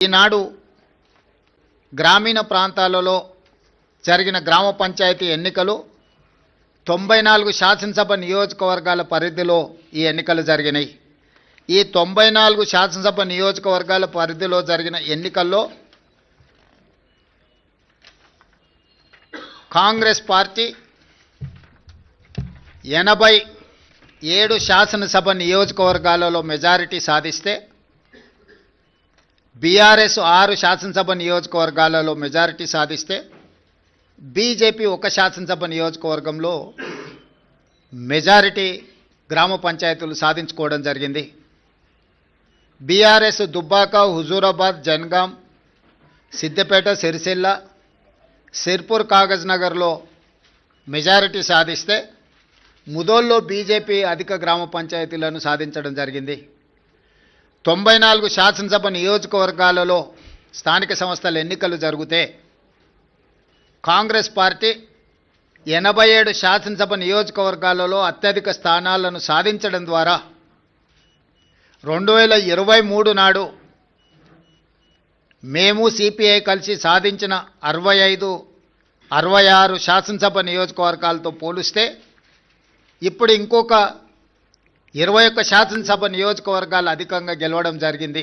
ఈనాడు గ్రామీణ ప్రాంతాలలో జరిగిన గ్రామ పంచాయతీ ఎన్నికలు 94 శాసనసభ నియోజకవర్గాల పరిధిలో ఈ ఎన్నికలు జరిగినాయి. ఈ 94 శాసనసభ నియోజకవర్గాల పరిధిలో జరిగిన ఎన్నికల్లో కాంగ్రెస్ పార్టీ 87 శాసనసభ నియోజకవర్గాలలో మెజారిటీ సాధిస్తే బీఆర్ఎస్ 6 శాసనసభ నియోజకవర్గాలలో మెజారిటీ సాధిస్తే బీజేపీ 1 శాసనసభ నియోజకవర్గంలో మెజారిటీ గ్రామ పంచాయతీలు సాధించుకోవడం జరిగింది. బీఆర్ఎస్ దుబ్బాక, హుజూరాబాద్, జనగాం, సిద్దిపేట, సిరిసిల్ల, సిర్పూర్, కాగజ్ నగర్లో మెజారిటీ సాధిస్తే ముదోల్లో బీజేపీ అధిక గ్రామ పంచాయతీలను సాధించడం జరిగింది. 94 శాసనసభ నియోజకవర్గాలలో స్థానిక సంస్థల ఎన్నికలు జరిగితే కాంగ్రెస్ పార్టీ 87 శాసనసభ నియోజకవర్గాలలో అత్యధిక స్థానాలను సాధించడం ద్వారా 2023 నాడు మేము సిపిఐ కలిసి సాధించిన 65, 66 శాసనసభ నియోజకవర్గాలతో పోలిస్తే ఇప్పుడు ఇంకొక 21 శాసనసభ నియోజకవర్గాలు అధికంగా గెలవడం జరిగింది.